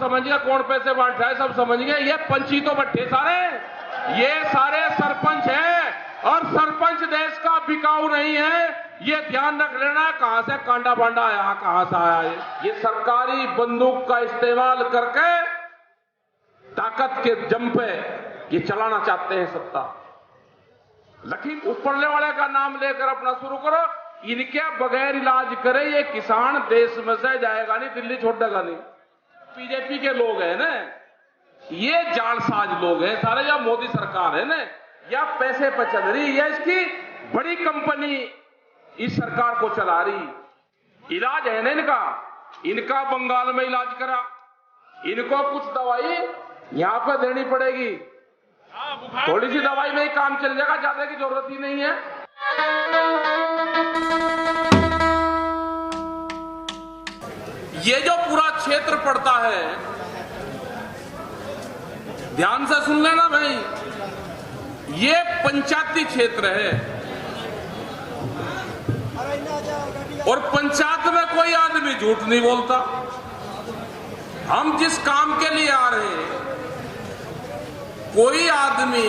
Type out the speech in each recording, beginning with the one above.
समझ गए कौन पैसे बांट रहा है, सब समझ गए। ये पंची तो बट्टे सारे, ये सारे सरपंच हैं और सरपंच देश का बिकाऊ नहीं है। ये ध्यान रख लेना, कहां से कांडा बांडा आया, कहां से आया ये सरकारी बंदूक का इस्तेमाल करके ताकत के जम पे ये चलाना चाहते हैं सत्ता। लखीम उपरले वाले का नाम लेकर अपना शुरू करो। इनके बगैर इलाज करे ये किसान देश में से जाएगा नहीं, दिल्ली छोड़ेगा नहीं। बीजेपी के लोग हैं ना, ये जालसाज लोग हैं सारे, या मोदी सरकार है ना, या पैसे पर चल रही है, इसकी बड़ी कंपनी इस सरकार को चला रही। इलाज है ना इनका बंगाल में इलाज करा, इनको कुछ दवाई यहां पर देनी पड़ेगी, थोड़ी सी दवाई में ही काम चल जाएगा, ज्यादा की जरूरत ही नहीं है। ये जो पूरा क्षेत्र पड़ता है, ध्यान से सुन लेना भाई, ये पंचायती क्षेत्र है और पंचायत में कोई आदमी झूठ नहीं बोलता। हम जिस काम के लिए आ रहे हैं, कोई आदमी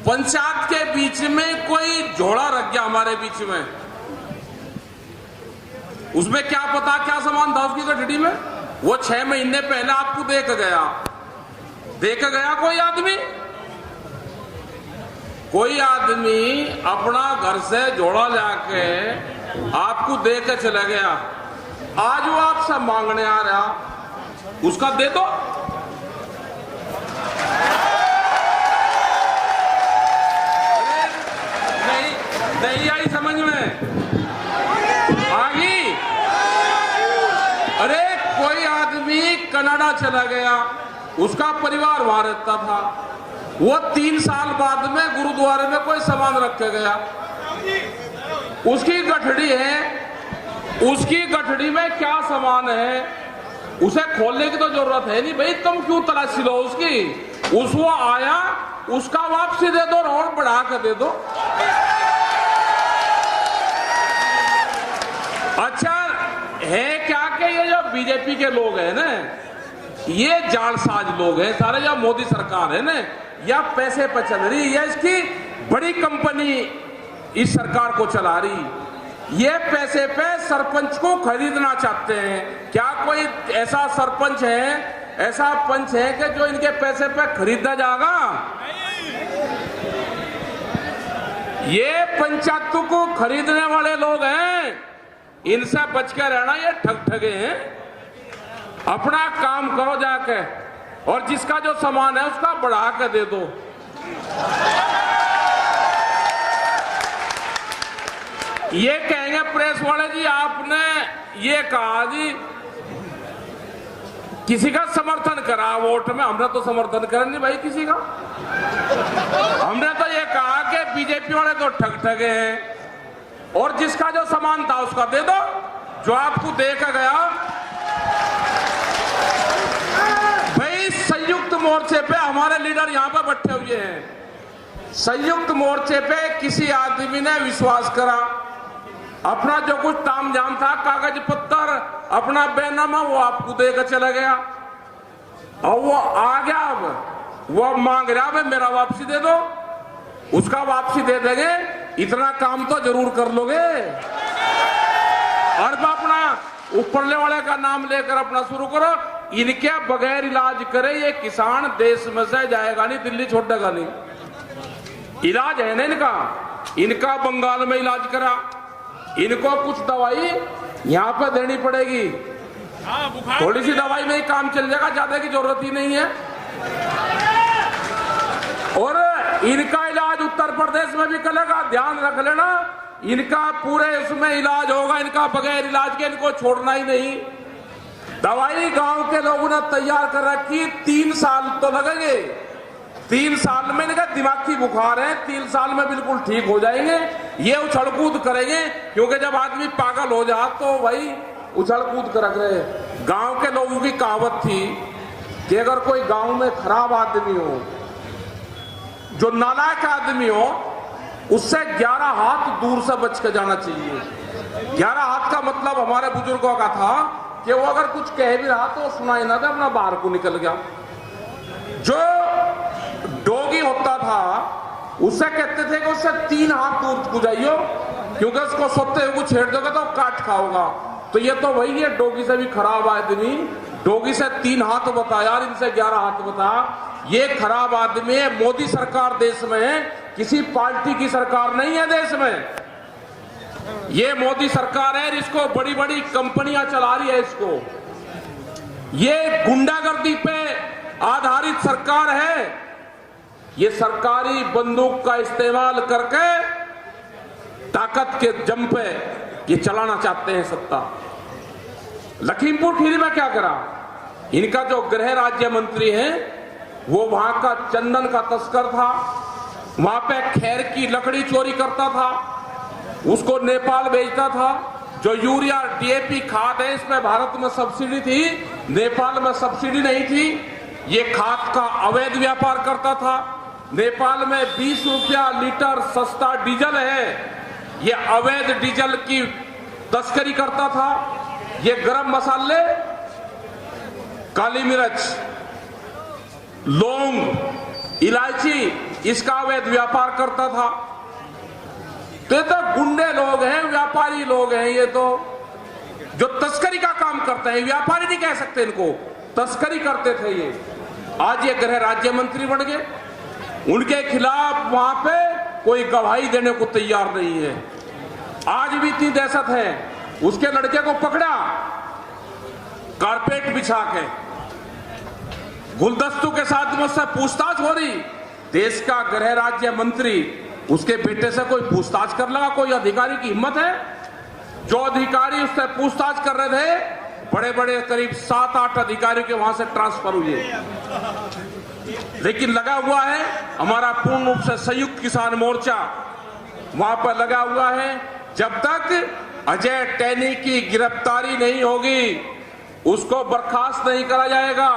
पंचायत के बीच में कोई झोला रख गया हमारे बीच में, उसमें क्या पता क्या सामान था उसकी गठड़ी में, वो 6 महीने पहले आपको देख गया कोई आदमी अपना घर से झोला लाके आपको दे के चला गया, आज वो आपसे मांगने आ रहा, उसका दे दो। नहीं आई समझ में? आगी? अरे कोई आदमी कनाडा चला गया, उसका परिवार वहां रहता था, वो 3 साल बाद में गुरुद्वारे में कोई सामान रख के गया, उसकी गठड़ी है, उसकी गठड़ी में क्या सामान है उसे खोलने की तो जरूरत है नहीं भाई, तुम क्यों तलाशी लो उसकी? वो आया, उसका वापसी दे दो और बढ़ा कर दे दो। अच्छा है क्या कि ये जो बीजेपी के लोग हैं ना, ये जालसाज लोग हैं सारे, जो मोदी सरकार है ना, या पैसे पर चल रही है, इसकी बड़ी कंपनी इस सरकार को चला रही। ये पैसे पे सरपंच को खरीदना चाहते हैं। क्या कोई ऐसा सरपंच है, ऐसा पंच है कि जो इनके पैसे पे खरीदा जाएगा? ये पंचायतों को खरीदने वाले लोग हैं, इनसे बच के रहना, ये ठगे हैं। अपना काम करो जाके, और जिसका जो सामान है उसका बढ़ा के दे दो। ये कहेंगे प्रेस वाले जी आपने ये कहा जी किसी का समर्थन करा वोट में, हमने तो समर्थन करा नहीं भाई किसी का। हमने तो ये कहा कि बीजेपी वाले तो ठगे हैं, और जिसका जो सामान था उसका दे दो, जो आपको देकर गया। भाई संयुक्त मोर्चे पे हमारे लीडर यहां पर बैठे हुए हैं, संयुक्त मोर्चे पे किसी आदमी ने विश्वास करा, अपना जो कुछ तामझाम था, कागज पत्तर, अपना बैनामा, वो आपको देकर चला गया, और वो आ गया, अब वो मांग रहा है मेरा वापसी दे दो, उसका वापसी दे देंगे। इतना काम तो जरूर कर लोगे। और अपना ऊपरले वाले का नाम लेकर अपना शुरू करो। इनके बगैर इलाज करे ये किसान देश में से जाएगा नहीं, दिल्ली छोड़ेगा नहीं। इलाज है ना इनका बंगाल में इलाज करा, इनको कुछ दवाई यहां पर देनी पड़ेगी, थोड़ी सी दवाई में ही काम चल जाएगा, ज्यादा की जरूरत ही नहीं है। और इनका इलाज उत्तर प्रदेश में भी करेगा, ध्यान रख लेना, इनका पूरे उसमें इलाज होगा, इनका बगैर इलाज के इनको छोड़ना ही नहीं। दवाई गांव के लोगों ने तैयार कर रखी, 3 साल तो लगेंगे, 3 साल में इनका दिमागी बुखार है, 3 साल में बिल्कुल ठीक हो जाएंगे। ये उछल कूद करेंगे, क्योंकि जब आदमी पागल हो जा तो भाई उछल कूद कर रहे। गांव के लोगों की कहावत थी कि अगर कोई गांव में खराब आदमी हो, जो नालायक आदमी हो, उससे 11 हाथ दूर से बच के जाना चाहिए। 11 हाथ का मतलब हमारे बुजुर्गों का था कि वो अगर कुछ कह भी रहा तो सुनाई ना दे, अपना बाहर को निकल गया। जो डोगी होता था उससे कहते थे कि उससे 3 हाथ दूर को जाइयो, क्योंकि उसको सोते हुए छेड़ दोगे तो काट खाओगा। तो ये तो वही है, डोगी से भी खराब आदमी। डोगी से 3 हाथ बता यार, इनसे 11 हाथ बता। ये खराब आदमी है। मोदी सरकार देश में है, किसी पार्टी की सरकार नहीं है देश में। ये मोदी सरकार है जिसको बड़ी बड़ी कंपनियां चला रही है। इसको ये गुंडागर्दी पे आधारित सरकार है। ये सरकारी बंदूक का इस्तेमाल करके ताकत के जम पे ये चलाना चाहते हैं सत्ता। लखीमपुर खीरी में क्या करा, इनका जो गृह राज्य मंत्री है वो वहां का चंदन का तस्कर था, वहां पे खैर की लकड़ी चोरी करता था, उसको नेपाल भेजता था। जो यूरिया डीएपी खाद है इसमें भारत में सब्सिडी थी, नेपाल में सब्सिडी नहीं थी। ये खाद का अवैध व्यापार करता था। नेपाल में 20 रुपया लीटर सस्ता डीजल है, ये अवैध डीजल की तस्करी करता था। ये गरम मसाले, काली मिर्च, लौंग, इलायची, इसका अवैध व्यापार करता था। तो ये तो गुंडे लोग हैं, व्यापारी लोग हैं। ये तो जो तस्करी का काम करते हैं, व्यापारी नहीं कह सकते इनको, तस्करी करते थे ये। आज ये गृह राज्य मंत्री बन गए। उनके खिलाफ वहां पे कोई गवाही देने को तैयार नहीं है। आज भी इतनी दहशत है। उसके लड़के को पकड़ा, कारपेट बिछा के, गुलदस्तों के साथ मुझसे पूछताछ हो रही। देश का गृह राज्य मंत्री, उसके बेटे से कोई पूछताछ कर लगा? कोई अधिकारी की हिम्मत है? जो अधिकारी उससे पूछताछ कर रहे थे, बड़े बड़े करीब 7-8 अधिकारी के वहां से ट्रांसफर हुए। लेकिन लगा हुआ है हमारा पूर्ण रूप से संयुक्त किसान मोर्चा, वहां पर लगा हुआ है। जब तक अजय टैनी की गिरफ्तारी नहीं होगी, उसको बर्खास्त नहीं करा जाएगा।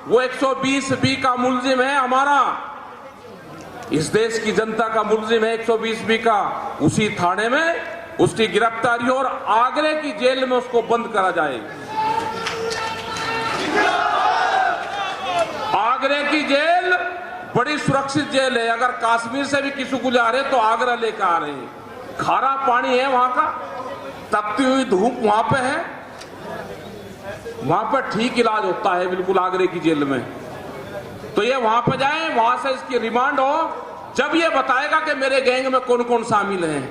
वो 120B का मुलजिम है हमारा, इस देश की जनता का मुलजिम है 120B का। उसी थाने में उसकी गिरफ्तारी और आगरे की जेल में उसको बंद करा जाए। आगरे की जेल बड़ी सुरक्षित जेल है। अगर कश्मीर से भी किसी को जा रहे तो आगरा लेकर आ रहे हैं। खारा पानी है वहां का, तपती हुई धूप वहां पे है, वहां पर ठीक इलाज होता है बिल्कुल आगरे की जेल में। तो ये वहां पे जाए, वहां से इसकी रिमांड हो। जब ये बताएगा कि मेरे गैंग में कौन कौन शामिल हैं,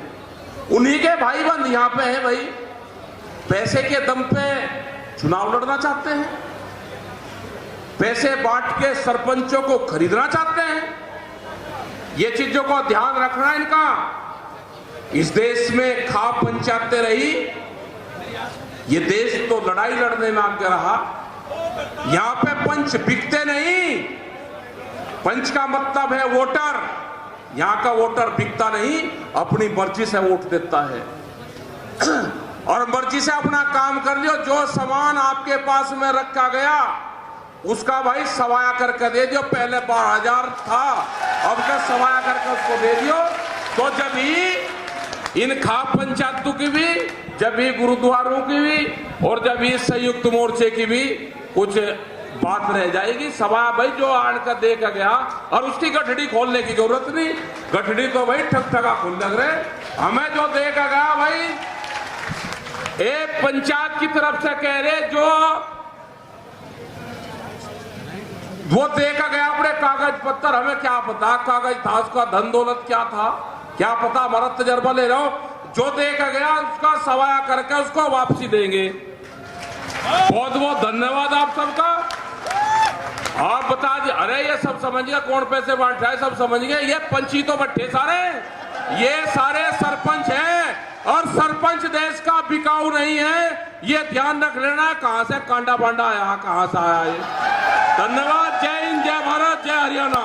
उन्हीं के भाई बंद यहां पे हैं। भाई पैसे के दम पे चुनाव लड़ना चाहते हैं, पैसे बांट के सरपंचों को खरीदना चाहते हैं। ये चीजों को ध्यान रखना इनका। इस देश में खा पंचायतें रही, ये देश तो लड़ाई लड़ने में आगे रहा। यहां पे पंच बिकते नहीं। पंच का मतलब है वोटर। यहां का वोटर बिकता नहीं, अपनी मर्जी से वोट देता है और मर्जी से अपना काम कर लियो। जो सामान आपके पास में रखा गया उसका भाई सवाया करके दे दियो। पहले 12,000 था, अब का सवाया करके उसको दे दियो। तो जब ही इन खाप पंचायतों की भी, जब ही गुरुद्वारों की भी और जब ही संयुक्त मोर्चे की भी कुछ बात रह जाएगी। सवाया भाई जो आड़ का देखा गया, और उसकी गठड़ी खोलने की जरूरत नहीं। गठड़ी तो भाई ठग-ठगा खोल लग रहे। हमें जो देखा गया भाई, एक पंचायत की तरफ से कह रहे जो वो देखा गया अपने कागज पत्तर, हमें क्या पता कागज था उसका, धन दौलत क्या था, क्या पता। हमारा तजर्बा ले रहा हूं। जो देखा गया उसका सवाया करके उसको वापसी देंगे। बहुत बहुत धन्यवाद आप सबका। आप बता दिए, अरे ये सब समझ गए कौन पैसे बांट रहा है, सब समझ गए। ये पंची तो बट्टे सारे, ये सारे सरपंच हैं और सरपंच देश का बिकाऊ नहीं है। ये ध्यान रख लेना। कहां से कांडा बांडा आया, कहां से आया ये। धन्यवाद। जय हिंद, जय भारत, जय हरियाणा।